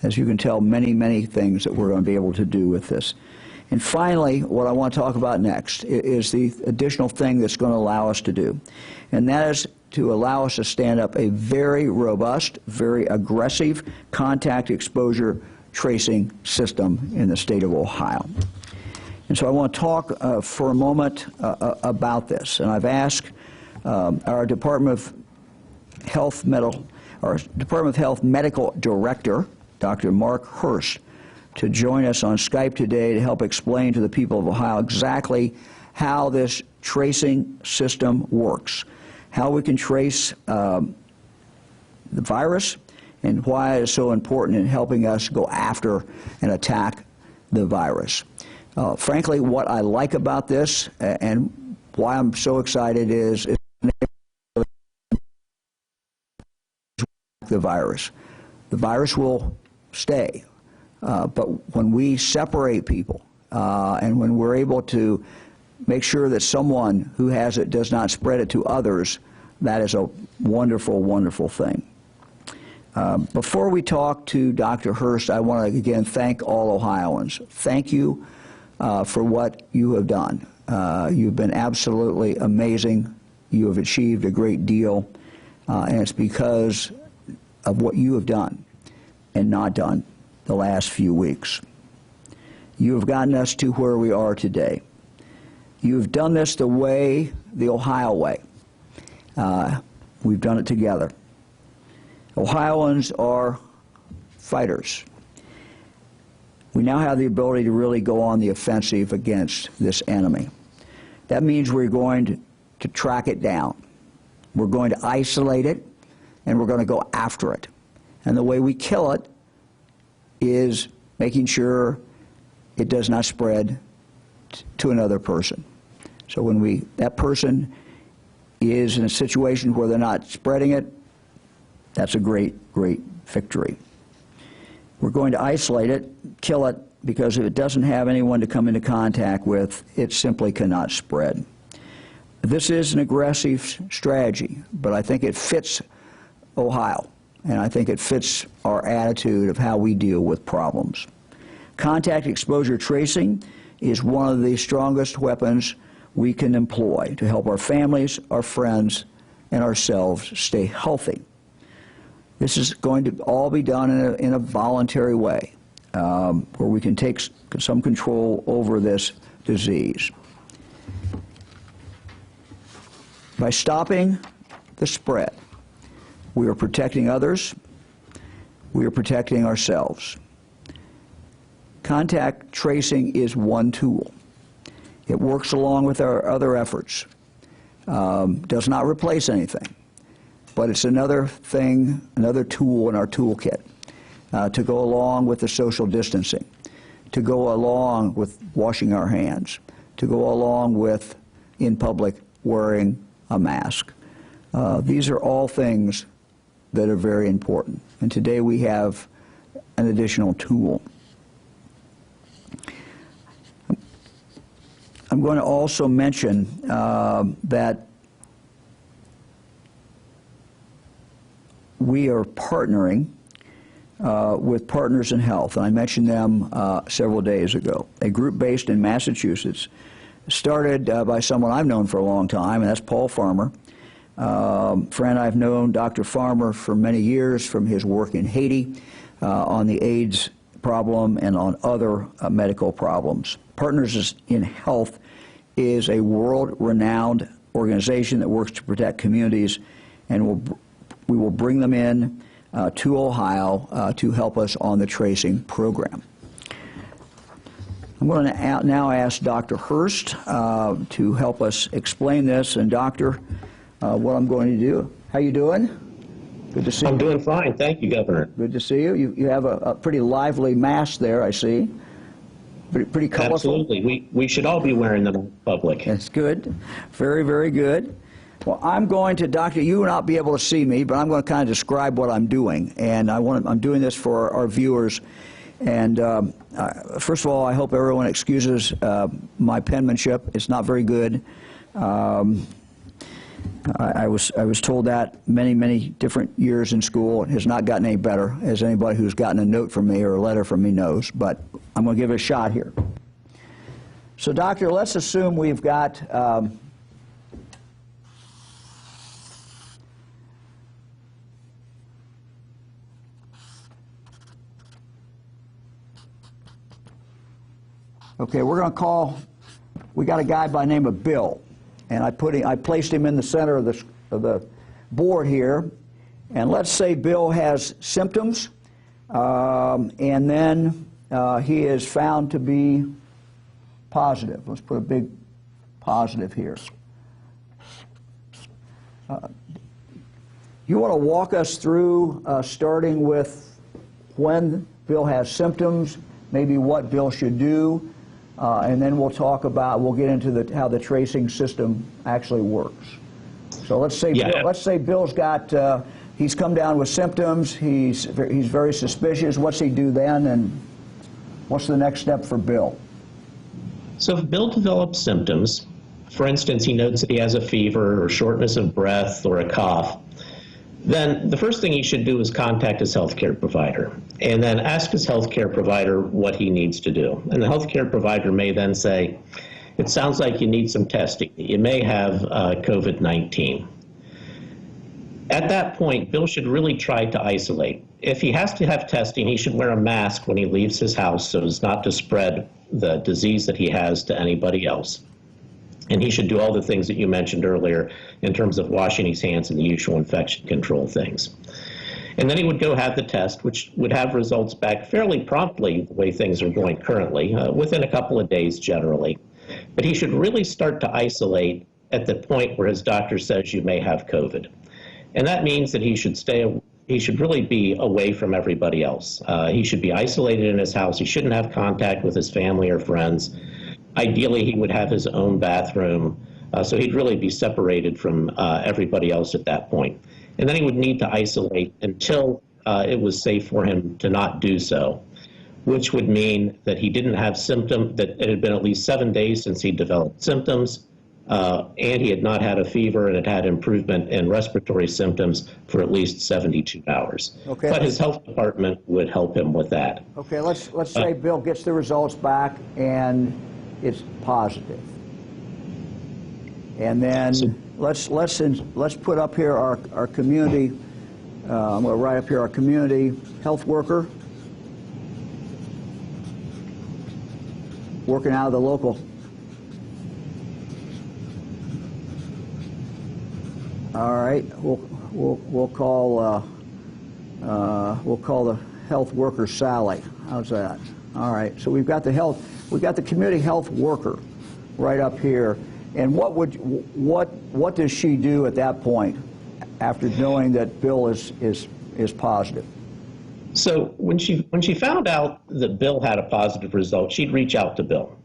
as you can tell, many, many things that we're going to be able to do with this. And finally, what I want to talk about next is the additional thing that's going to allow us to do, and that is to allow us to stand up a very robust, very aggressive contact exposure tracing system in the state of Ohio. And so I want to talk for a moment about this. And I've asked our Department of Health Medical Director, Dr. Mark Hurst, to join us on Skype today to help explain to the people of Ohio exactly how this tracing system works, how we can trace the virus, and why it is so important in helping us go after and attack the virus. Frankly, what I like about this and why I'm so excited is the virus. The virus will stay. But when we separate people and when we're able to make sure that someone who has it does not spread it to others, that is a wonderful, wonderful thing. Before we talk to Dr. Hurst, I want to again thank all Ohioans. Thank you for what you have done. You've been absolutely amazing. You have achieved a great deal, and it's because of what you have done and not done the last few weeks. You have gotten us to where we are today. You've done this the way, the Ohio way. We've done it together. Ohioans are fighters. We now have the ability to really go on the offensive against this enemy. That means we're going to track it down. We're going to isolate it, and we're going to go after it. And the way we kill it is making sure it does not spread to another person. So when that person is in a situation where they're not spreading it, that's a great, great victory. We're going to isolate it, kill it, because if it doesn't have anyone to come into contact with, it simply cannot spread. This is an aggressive strategy, but I think it fits Ohio. And I think it fits our attitude of how we deal with problems. Contact exposure tracing is one of the strongest weapons we can employ to help our families, our friends, and ourselves stay healthy. This is going to all be done in a voluntary way, where we can take some control over this disease. By stopping the spread, we are protecting others. We are protecting ourselves. Contact tracing is one tool. It works along with our other efforts. Does not replace anything, but it's another thing, another tool in our toolkit to go along with the social distancing, to go along with washing our hands, to go along with, in public, wearing a mask. These are all things that are very important. And today we have an additional tool. I'm going to also mention that we are partnering with Partners in Health, and I mentioned them several days ago. A group based in Massachusetts, started by someone I've known for a long time, and that's Paul Farmer. Friend, I've known Dr. Farmer for many years from his work in Haiti on the AIDS problem and on other medical problems. Partners in Health is a world-renowned organization that works to protect communities, and we will bring them in to Ohio to help us on the tracing program. I'm going to now ask Dr. Hurst to help us explain this. And Doctor, what I'm going to do. How you doing? Good to see you. I'm doing fine. Thank you, Governor. Good to see you. You have a pretty lively mask there, I see. Pretty colorful. Absolutely. We should all be wearing them in public. That's good. Very, very good. Well, I'm going to, Doctor, you will not be able to see me, but I'm going to kind of describe what I'm doing. And I'm doing this for our viewers. And first of all, I hope everyone excuses my penmanship. It's not very good. I was told that many different years in school. It has not gotten any better, as anybody who's gotten a note from me or a letter from me knows, but I'm going to give it a shot here. So, doctor, let's assume we've got okay, we're going to call, we got a guy by the name of Bill, and I placed him in the center of the board here, and let's say Bill has symptoms, and then he is found to be positive. Let's put a big positive here. You want to walk us through starting with when Bill has symptoms, maybe what Bill should do, and then we'll get into how the tracing system actually works. So let's say Bill's got, he's come down with symptoms, he's very suspicious. What's he do then, and what's the next step for Bill? So if Bill develops symptoms, for instance, he notes that he has a fever or shortness of breath or a cough, then the first thing he should do is contact his healthcare provider and then ask his healthcare provider what he needs to do. And the healthcare provider may then say, it sounds like you need some testing. You may have COVID-19. At that point, Bill should really try to isolate. If he has to have testing, he should wear a mask when he leaves his house so as not to spread the disease that he has to anybody else. And he should do all the things that you mentioned earlier in terms of washing his hands and the usual infection control things. And then he would go have the test, which would have results back fairly promptly, the way things are going currently, within a couple of days generally. But he should really start to isolate at the point where his doctor says you may have COVID. And that means that he should really be away from everybody else. He should be isolated in his house. He shouldn't have contact with his family or friends. Ideally, he would have his own bathroom, so he'd really be separated from everybody else at that point. And then he would need to isolate until it was safe for him to not do so, which would mean that he didn't have symptoms, that it had been at least 7 days since he developed symptoms, and he had not had a fever and had had improvement in respiratory symptoms for at least 72 hours. Okay, but his health department would help him with that. Okay, let's say Bill gets the results back and it's positive. And then let's put up here our community, I'm going to write up here our community health worker working out of the local. All right, we'll call the health worker Sally. How's that? All right, so we've got the community health worker right up here. And what does she do at that point after knowing that Bill is positive? So when she found out that Bill had a positive result, she'd reach out to Bill,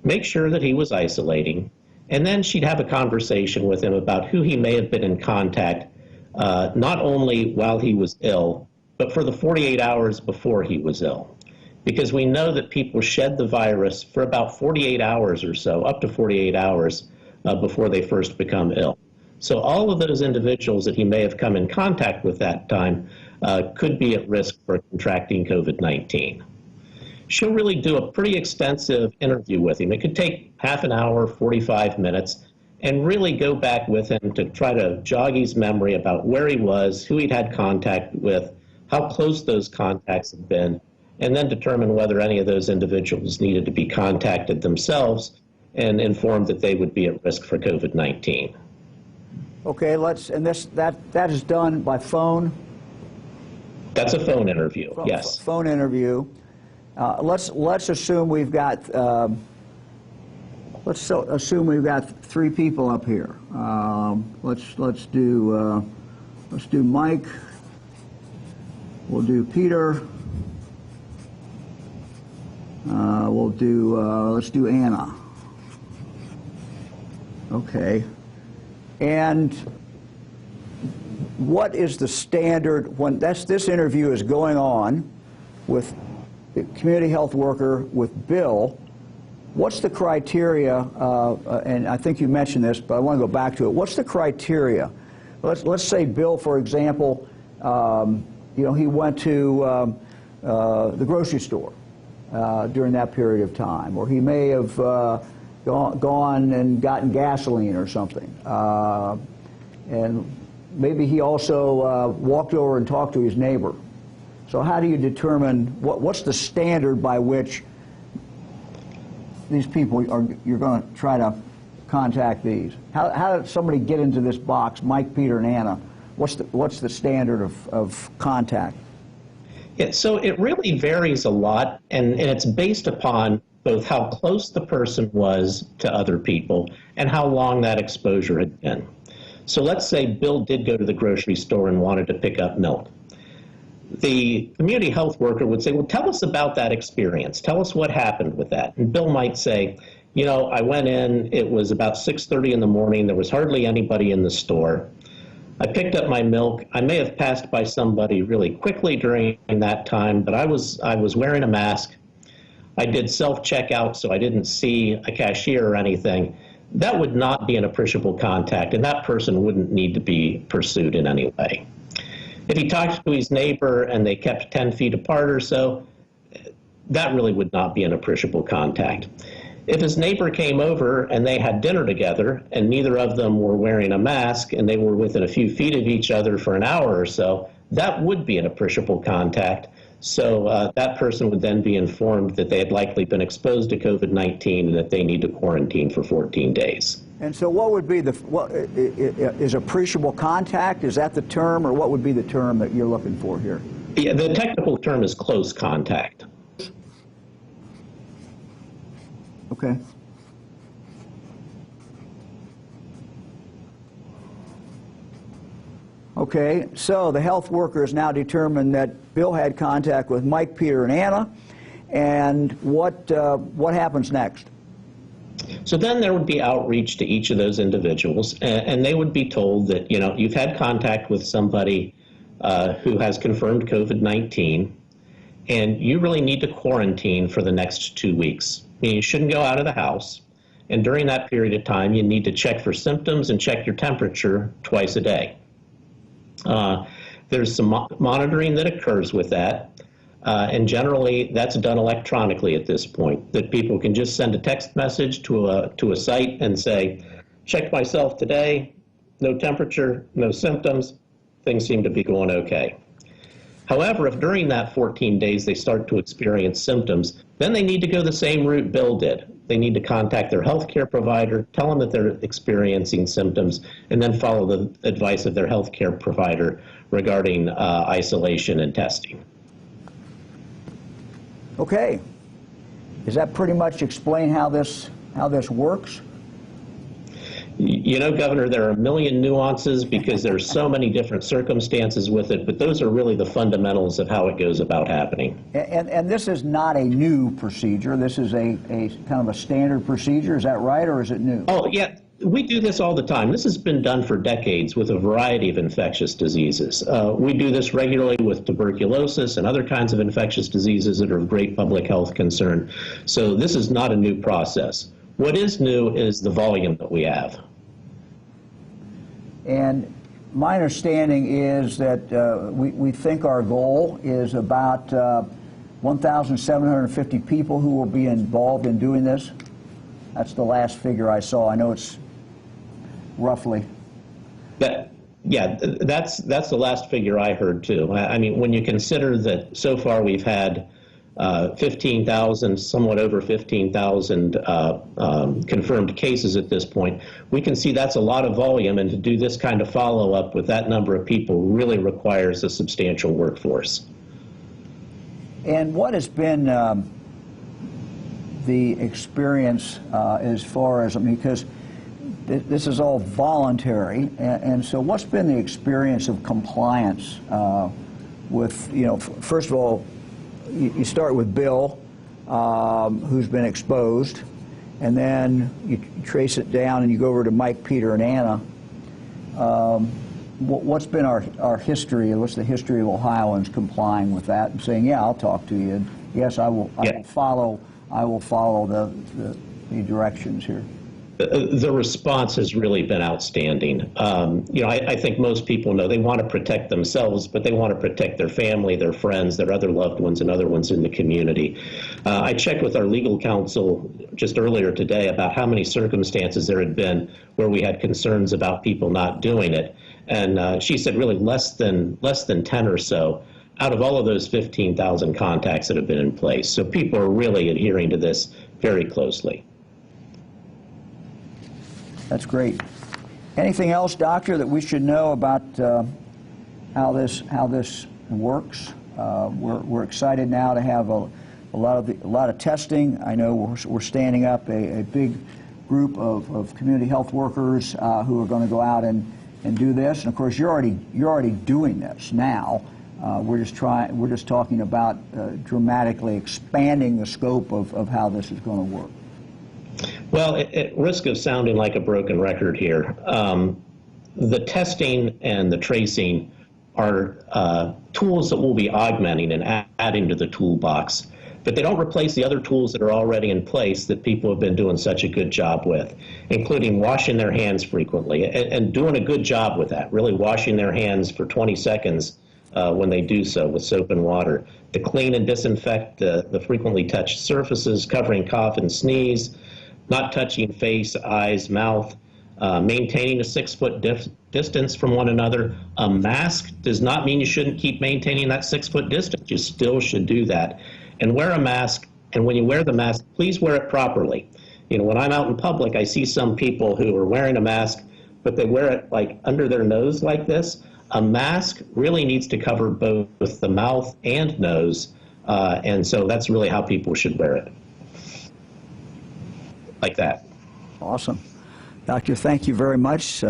make sure that he was isolating, and then she'd have a conversation with him about who he may have been in contact, not only while he was ill, but for the 48 hours before he was ill. Because we know that people shed the virus for about 48 hours or so, up to 48 hours before they first become ill. So all of those individuals that he may have come in contact with that time could be at risk for contracting COVID-19. She'll really do a pretty extensive interview with him. It could take half an hour, 45 minutes, and really go back with him to try to jog his memory about where he was, who he'd had contact with, how close those contacts had been, and then determine whether any of those individuals needed to be contacted themselves and informed that they would be at risk for COVID-19. Okay, that is done by phone? That's a phone interview, yes. Phone interview. Let's assume we've got assume we've got 3 people up here. Let's do Mike. We'll do Peter. Let's do Anna. Okay. And what is the standard when this interview is going on with the community health worker with Bill? what's the criteria, and I think you mentioned this, but I want to go back to it. What's the criteria? Let's say Bill, for example, you know, he went to the grocery store during that period of time, or he may have gone and gotten gasoline or something, and maybe he also walked over and talked to his neighbor. So how do you determine what's the standard by which these people you're going to try to contact these? How did somebody get into this box, Mike, Peter, and Anna? What's the standard of contact? Yeah, so it really varies a lot, and it's based upon both how close the person was to other people and how long that exposure had been. So let's say Bill did go to the grocery store and wanted to pick up milk. The community health worker would say, well, tell us about that experience. Tell us what happened with that. And Bill might say, you know, I went in, it was about 6:30 in the morning, there was hardly anybody in the store. I picked up my milk. I may have passed by somebody really quickly during that time, but I was wearing a mask. I did self-checkout, so I didn't see a cashier or anything. That would not be an appreciable contact, and that person wouldn't need to be pursued in any way. If he talked to his neighbor and they kept 10 feet apart or so, that really would not be an appreciable contact. If his neighbor came over and they had dinner together and neither of them were wearing a mask and they were within a few feet of each other for an hour or so, that would be an appreciable contact. So that person would then be informed that they had likely been exposed to COVID-19 and that they need to quarantine for 14 days. And so what would be is appreciable contact? Is that the term, or what would be the term that you're looking for here? Yeah, the technical term is close contact. Okay. Okay, so the health worker has now determined that Bill had contact with Mike, Peter, and Anna, and what happens next? So then there would be outreach to each of those individuals, and they would be told that, you know, you've had contact with somebody who has confirmed COVID-19, and you really need to quarantine for the next 2 weeks. I mean, you shouldn't go out of the house, and during that period of time, you need to check for symptoms and check your temperature twice a day. There's some monitoring that occurs with that, and generally that's done electronically at this point, that people can just send a text message to a site and say, checked myself today, no temperature, no symptoms, things seem to be going okay. However, if during that 14 days they start to experience symptoms, then they need to go the same route Bill did. They need to contact their healthcare provider, tell them that they're experiencing symptoms, and then follow the advice of their healthcare provider regarding isolation and testing. Okay. Does that pretty much explain how this works? You know, Governor, there are a million nuances because there's so many different circumstances with it, but those are really the fundamentals of how it goes about happening. And this is not a new procedure. This is a kind of a standard procedure. Is that right, or is it new? Oh, yeah. We do this all the time. This has been done for decades with a variety of infectious diseases. We do this regularly with tuberculosis and other kinds of infectious diseases that are of great public health concern. So this is not a new process. What is new is the volume that we have. And my understanding is that we think our goal is about 1,750 people who will be involved in doing this. That's the last figure I saw. I know it's roughly. Yeah, that's the last figure I heard too. I mean, when you consider that so far we've had 15,000, somewhat over 15,000 confirmed cases at this point, we can see that's a lot of volume, and to do this kind of follow-up with that number of people really requires a substantial workforce. And what has been the experience as far as, I mean, because this is all voluntary, and so what's been the experience of compliance with, you know, first of all, you start with Bill, who's been exposed, and then you trace it down and you go over to Mike, Peter, and Anna. What's been our history, what's the history of Ohioans complying with that and saying, yeah, I'll talk to you, and yes, I will follow I will follow the directions here. The response has really been outstanding. I think most people know they want to protect themselves, but they want to protect their family, their friends, their other loved ones, and other ones in the community. I checked with our legal counsel just earlier today about how many circumstances there had been where we had concerns about people not doing it, and she said really less than 10 or so out of all of those 15,000 contacts that have been in place. So people are really adhering to this very closely. That's great. Anything else, Doctor, that we should know about how this works? We're excited now to have a lot of testing. I know we're standing up a big group of community health workers who are going to go out and do this. And of course, you're already doing this now. We're just talking about dramatically expanding the scope of how this is going to work. Well, at risk of sounding like a broken record here, the testing and the tracing are tools that we'll be augmenting and adding to the toolbox. But they don't replace the other tools that are already in place that people have been doing such a good job with, including washing their hands frequently and doing a good job with that, really washing their hands for 20 seconds when they do so with soap and water, to clean and disinfect the frequently touched surfaces, covering cough and sneeze, not touching face, eyes, mouth, maintaining a 6-foot distance from one another. A mask does not mean you shouldn't keep maintaining that 6-foot distance. You still should do that. And wear a mask, and when you wear the mask, please wear it properly. When I'm out in public, I see some people who are wearing a mask, but they wear it like under their nose like this. A mask really needs to cover both the mouth and nose, and so that's really how people should wear it. Like that. Awesome. Doctor, thank you very much.